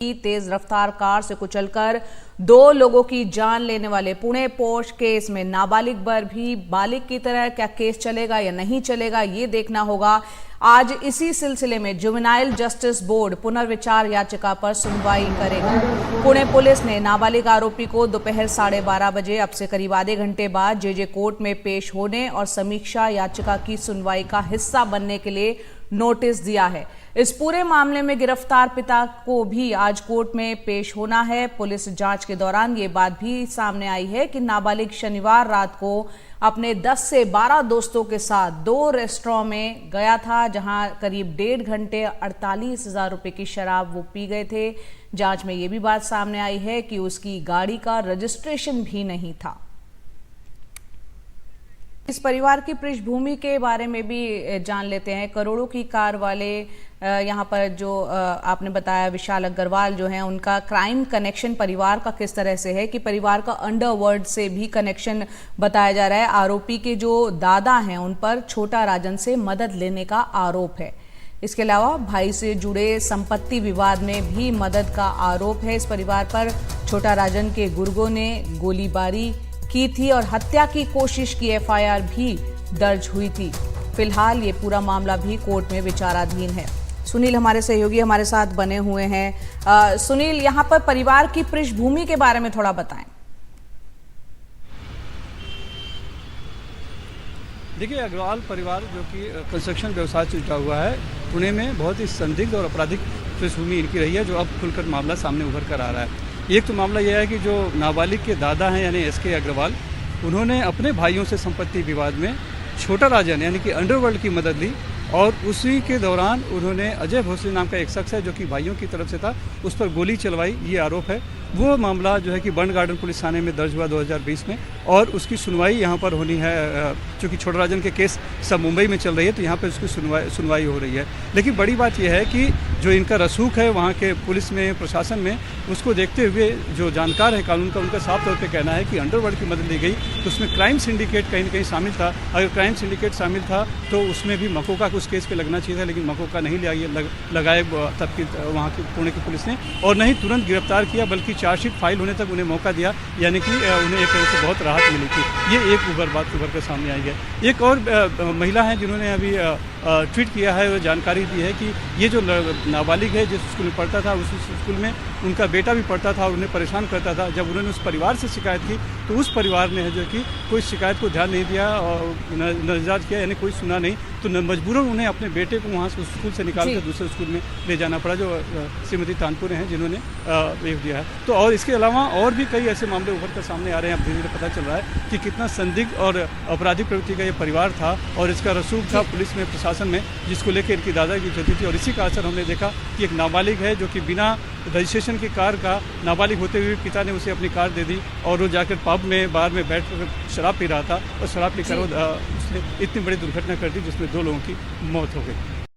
तेज रफ्तार कार से कुचलकर 2 लोगों की जान लेने वाले पुणे पोर्श केस में नाबालिग पर भी बालिग की तरह क्या केस चलेगा या नहीं चलेगा, ये देखना होगा। आज इसी सिलसिले में जुवेनाइल जस्टिस बोर्ड पुनर्विचार याचिका पर सुनवाई करेगा। पुणे पुलिस ने नाबालिग आरोपी को दोपहर 12:30 बजे, अब से करीब आधे घंटे बाद जेजे कोर्ट में पेश होने और समीक्षा याचिका की सुनवाई का हिस्सा बनने के लिए नोटिस दिया है। इस पूरे मामले में गिरफ्तार पिता को भी आज कोर्ट में पेश होना है। पुलिस जांच के दौरान ये बात भी सामने आई है कि नाबालिग शनिवार रात को अपने 10 से 12 दोस्तों के साथ 2 रेस्टोरेंट में गया था, जहां करीब 1.5 घंटे 48,000 रुपए की शराब वो पी गए थे। जांच में ये भी बात सामने आई है कि उसकी गाड़ी का रजिस्ट्रेशन भी नहीं था। इस परिवार की पृष्ठभूमि के बारे में भी जान लेते हैं। करोड़ों की कार वाले यहाँ पर जो आपने बताया विशाल अग्रवाल जो हैं, उनका क्राइम कनेक्शन परिवार का किस तरह से है कि परिवार का अंडरवर्ल्ड से भी कनेक्शन बताया जा रहा है। आरोपी के जो दादा हैं उन पर छोटा राजन से मदद लेने का आरोप है। इसके अलावा भाई से जुड़े संपत्ति विवाद में भी मदद का आरोप है। इस परिवार पर छोटा राजन के गुर्गों ने गोलीबारी की थी और हत्या की कोशिश की एफआईआर भी दर्ज हुई थी। फिलहाल ये पूरा मामला भी कोर्ट में विचाराधीन है। सुनील हमारे सहयोगी हमारे साथ बने हुए हैं। सुनील, यहाँ पर परिवार की पृष्ठभूमि के बारे में थोड़ा बताएं। देखिए, अग्रवाल परिवार जो कि कंस्ट्रक्शन व्यवसाय से जुटा हुआ है, पुणे में बहुत ही संदिग्ध और आपराधिक पृष्ठभूमि इनकी रही है, जो अब खुलकर मामला सामने उभर कर आ रहा है। एक तो मामला यह है कि जो नाबालिग के दादा हैं यानी एसके अग्रवाल, उन्होंने अपने भाइयों से संपत्ति विवाद में छोटा राजन यानी कि अंडरवर्ल्ड की मदद ली और उसी के दौरान उन्होंने अजय भोसले नाम का एक शख्स है जो कि भाइयों की तरफ से था, उस पर गोली चलवाई, ये आरोप है। वो मामला जो है कि बर्न गार्डन पुलिस थाने में दर्ज हुआ 2020 में और उसकी सुनवाई यहाँ पर होनी है। चूँकि छोटा राजन के केस सब मुंबई में चल रही है तो यहाँ पर उसकी सुनवाई हो रही है। लेकिन बड़ी बात यह है कि जो इनका रसूख है वहाँ के पुलिस में, प्रशासन में, उसको देखते हुए जो जानकार है कानून का, उनका साफ तौर पर कहना है कि अंडरवर्ल्ड की मदद ली गई तो उसमें क्राइम सिंडिकेट कहीं न कहीं शामिल था। अगर क्राइम सिंडिकेट शामिल था तो उसमें भी मकोका उस केस पे लगना चाहिए था, लेकिन मकोका नहीं लगाए तब की वहाँ की पुणे की पुलिस ने, और नहीं तुरंत गिरफ्तार किया, बल्कि चार्जशीट फाइल होने तक उन्हें मौका दिया, यानी कि उन्हें एक तरह से बहुत राहत मिली थी। ये एक बात उभर कर सामने आई है। एक और महिला है जिन्होंने अभी ट्वीट किया है, वो जानकारी दी है कि ये जो नाबालिग है जिस स्कूल में पढ़ता था, उस स्कूल में उनका बेटा भी पढ़ता था और उन्हें परेशान करता था। जब उन्होंने उस परिवार से शिकायत की तो उस परिवार ने है जो कि कोई शिकायत को ध्यान नहीं दिया और नजरअंदाज किया, यानी कोई सुना नहीं, तो मजबूरन उन्हें अपने बेटे को वहाँ से उस स्कूल से निकाल कर दूसरे स्कूल में ले जाना पड़ा, जो श्रीमती तानपुरे हैं जिन्होंने भेज दिया है। तो और इसके अलावा और भी कई ऐसे मामले उभर कर सामने आ रहे हैं। अब धीरे धीरे पता चल रहा है कि कितना संदिग्ध और आपराधिक प्रवृत्ति का ये परिवार था और इसका रसूख था पुलिस में, प्रशासन में, जिसको लेकर इनकी दादागिरी चलती थी। और इसी का असर हमने देखा कि एक नाबालिग है जो कि बिना रजिस्ट्रेशन की कार का, नाबालिग होते हुए पिता ने उसे अपनी कार दे दी और वो जाकर पब में, बार में बैठ कर शराब पी रहा था और शराब पीकर उसने इतनी बड़ी दुर्घटना कर दी जिसमें 2 लोगों की मौत हो गई।